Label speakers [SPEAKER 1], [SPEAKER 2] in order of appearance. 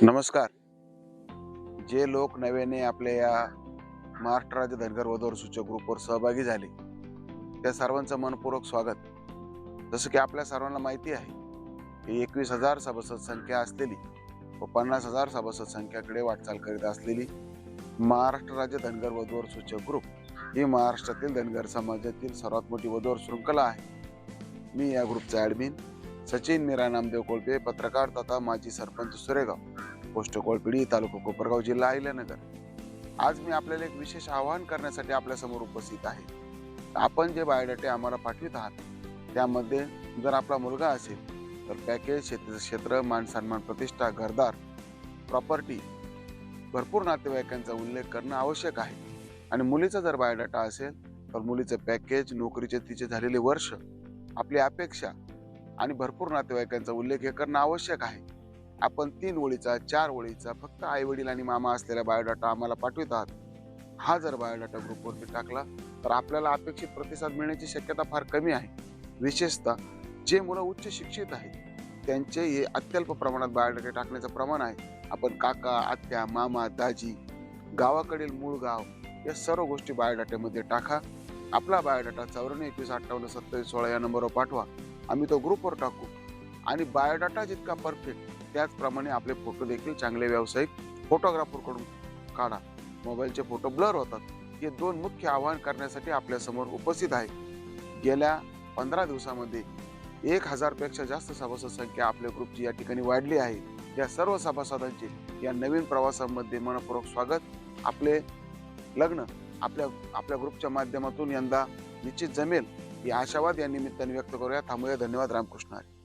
[SPEAKER 1] नमस्कार. जे लोक नव्याने आपल्या या महाराष्ट्र राज्य धनगर वधूवर सूचक ग्रुपवर सहभागी झाले त्या सर्वांचं मनपूर्वक स्वागत. जसं की आपल्या सर्वांना माहिती आहे की 21,000 सभासद संख्या असलेली व 50,000 सभासद संख्याकडे वाटचाल करीत असलेली महाराष्ट्र राज्य धनगर वधूवर सूचक ग्रुप ही महाराष्ट्रातील धनगर समाजातील सर्वात मोठी वधूवर शृंखला आहे. मी या ग्रुपचा ॲडमिन सचिन मीरा नामदेव कोळपे, पत्रकार तथा माजी सरपंच सुरेगाव, पोस्ट कोळपिडी, तालुका कोपरगाव, जिल्हा अहिल्यानगर. आज मी आपल्याला एक विशेष आवाहन करण्यासाठी आपल्यासमोर उपस्थित आहे. आपण जे बायोडाटे आम्हाला पाठवित आहात त्यामध्ये जर आपला मुलगा असेल तर पॅकेज, शेतीचं क्षेत्र, मान सन्मान, प्रतिष्ठा, घरदार, प्रॉपर्टी, भरपूर नातेवाईकांचा उल्लेख करणं आवश्यक आहे. आणि मुलीचा जर बायोडाटा असेल तर मुलीचं पॅकेज, नोकरीचे तिचे झालेले वर्ष, आपली अपेक्षा आणि भरपूर नातेवाईकांचा उल्लेख हे करणं आवश्यक आहे. आपण 3 ओळीचा, 4 ओळीचा फक्त आई वडील आणि मामा असलेला बायोडाटा आम्हाला पाठवित आहात. हा जर बायोडाटा ग्रुपवरती टाकला तर आपल्याला अपेक्षित प्रतिसाद मिळण्याची शक्यता फार कमी आहे. विशेषतः जे मुलं उच्च शिक्षित आहेत त्यांचे हे अत्यल्प प्रमाणात बायोडाटे टाकण्याचं प्रमाण आहे. आपण काका, आत्या, मामा, दाजी, गावाकडील मूळ गाव या सर्व गोष्टी बायोडाट्यामध्ये टाका. आपला बायोडाटा 9421582716 या नंबरवर पाठवा. आम्ही तो ग्रुपवर टाकू. आणि बायोडाटा जितका परफेक्ट त्याचप्रमाणे आपले फोटो देखील चांगले व्यावसायिक फोटोग्राफरकडून काढा. मोबाईलचे फोटो ब्लर होतात. हे 2 मुख्य आवाहन करण्यासाठी आपल्यासमोर उपस्थित आहे. गेल्या 15 दिवसामध्ये 1,000 पेक्षा जास्त सभासद संख्या आपल्या ग्रुपची या ठिकाणी वाढली आहे. या सर्व सभासदांचे या नवीन प्रवासामध्ये मनपूर्वक स्वागत. आपले लग्न आपल्या ग्रुपच्या माध्यमातून यंदा निश्चित जमेल ही आशावाद या निमित्ताने व्यक्त करूया. थांबूया. धन्यवाद. रामकृष्ण हरी.